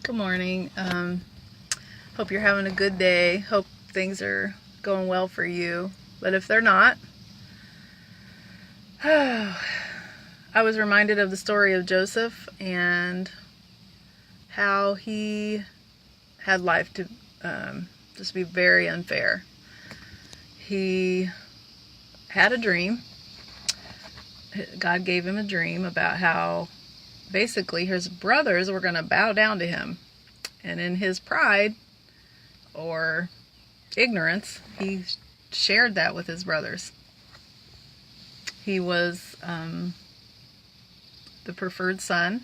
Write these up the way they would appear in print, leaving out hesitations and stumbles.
Good morning. Hope you're having a good day. Hope things are going well for you. But if they're not, I was reminded of the story of Joseph and how he had life to just be very unfair. He had a dream. God gave him a dream about how basically his brothers were going to bow down to him. And in his pride or ignorance, he shared that with his brothers. He was the preferred son.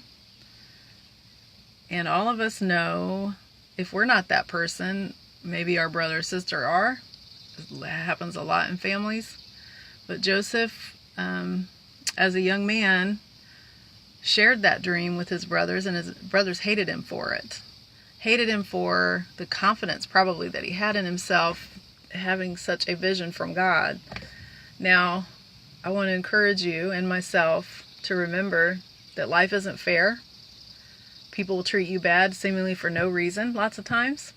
And all of us know, if we're not that person, maybe our brother or sister are. It happens a lot in families. But Joseph, as a young man, shared that dream with his brothers, and his brothers hated him for it. Hated him for the confidence probably that he had in himself, having such a vision from God. Now, I want to encourage you and myself to remember that life isn't fair. People will treat you bad seemingly for no reason lots of times.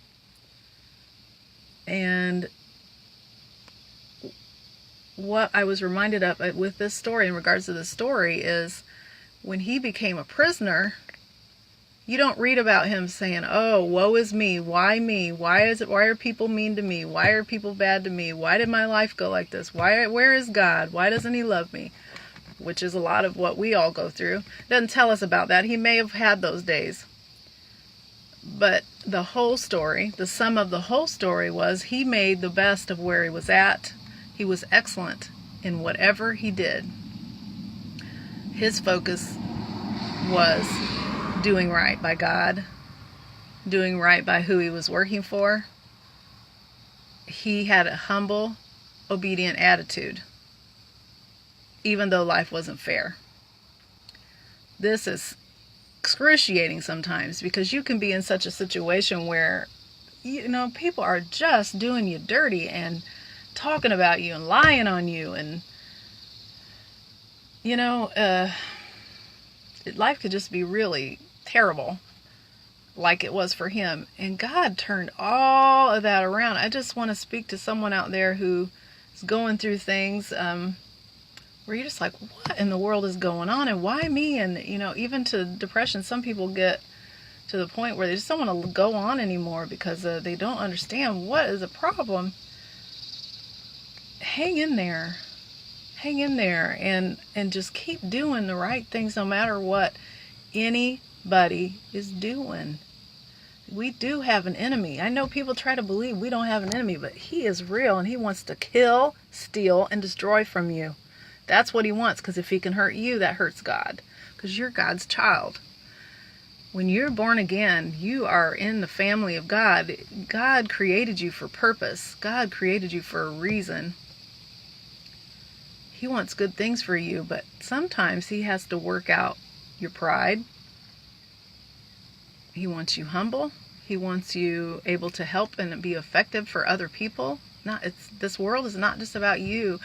And what I was reminded of with this story, in regards to this story, is when he became a prisoner, you don't read about him saying, "Oh, woe is me. Why me? Why are people mean to me? Why are people bad to me? Why did my life go like this? Where is God? Why doesn't he love me?" Which is a lot of what we all go through. Doesn't tell us about that. He may have had those days. But the whole story, the sum of the whole story, was he made the best of where he was at. He was excellent in whatever he did. His focus was doing right by God, doing right by who he was working for. He had a humble, obedient attitude, even though life wasn't fair. This is excruciating sometimes, because you can be in such a situation where, people are just doing you dirty and talking about you and lying on you, and life could just be really terrible, like it was for him. And God turned all of that around. I just want to speak to someone out there who is going through things where you're just like, what in the world is going on, and why me? And even to depression, some people get to the point where they just don't want to go on anymore because they don't understand what is the problem. Hang in there, and just keep doing the right things no matter what anybody is doing. We do have an enemy. I know people try to believe we don't have an enemy, but he is real, and he wants to kill, steal, and destroy from you. That's what he wants, because if he can hurt you, that hurts God, because you're God's child. When you're born again, you are in the family of God. God created you for purpose. God created you for a reason. He wants good things for you, but sometimes he has to work out your pride. He wants you humble. He wants you able to help and be effective for other people. This world is not just about you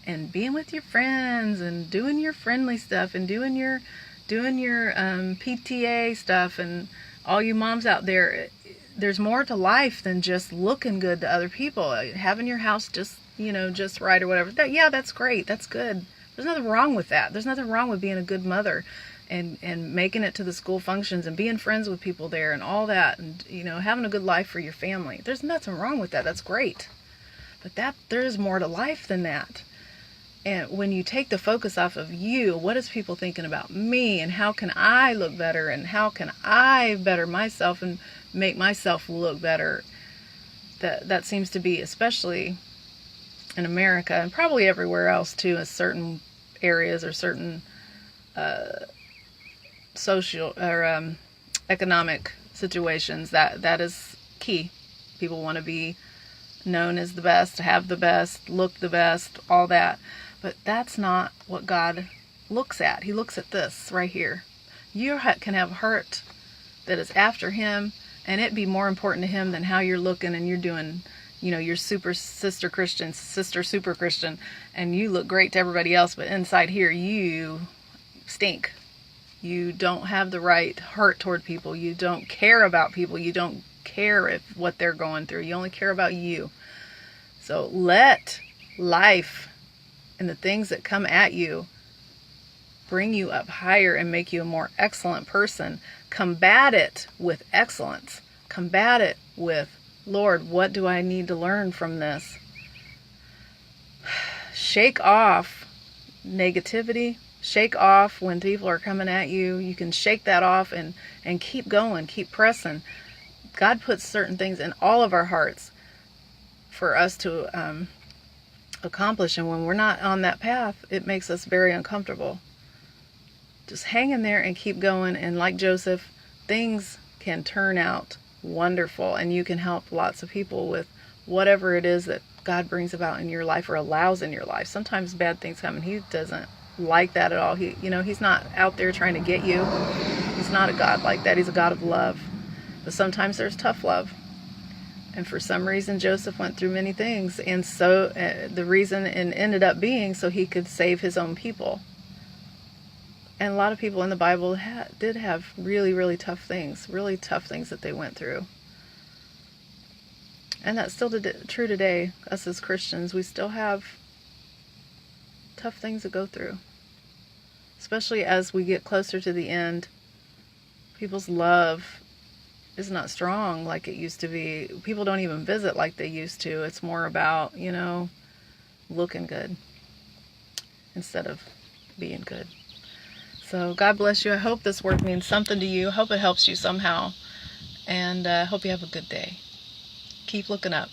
and being with your friends and doing your friendly stuff and doing your PTA stuff. And all you moms out there, there's more to life than just looking good to other people. Having your house just right or whatever. That's great. That's good. There's nothing wrong with that. There's nothing wrong with being a good mother and making it to the school functions and being friends with people there and all that, and having a good life for your family. There's nothing wrong with that. That's great. But there's more to life than that. And when you take the focus off of you, what is people thinking about me, and how can I look better, and how can I better myself and make myself look better? That seems to be, especially in America and probably everywhere else too, in certain areas or certain social or economic situations, that is key. People want to be known as the best, have the best, look the best, all that. But that's not what God looks at. He looks at this right here. You can have a heart that is after him, and it be more important to him than how you're looking and you're doing, you're super super Christian, and you look great to everybody else, but inside here you stink. You don't have the right heart toward people. You don't care about people. You don't care if what they're going through. You only care about you. So let life and the things that come at you bring you up higher and make you a more excellent person. Combat it with excellence. Combat it with, Lord, what do I need to learn from this? Shake off negativity. Shake off when people are coming at you. You can shake that off and keep going, keep pressing. God puts certain things in all of our hearts for us to accomplish. And when we're not on that path, it makes us very uncomfortable. Just hang in there and keep going. And like Joseph, things can turn out wonderful. And you can help lots of people with whatever it is that God brings about in your life or allows in your life. Sometimes bad things come and he doesn't like that at all. He's not out there trying to get you. He's not a God like that. He's a God of love. But sometimes there's tough love. And for some reason, Joseph went through many things. And so the reason it ended up being so he could save his own people. And a lot of people in the Bible did have really, really tough things that they went through. And that's still true today. Us as Christians, we still have tough things to go through. Especially as we get closer to the end. People's love is not strong like it used to be. People don't even visit like they used to. It's more about, looking good instead of being good. So God bless you. I hope this word means something to you. I hope it helps you somehow. And I hope you have a good day. Keep looking up.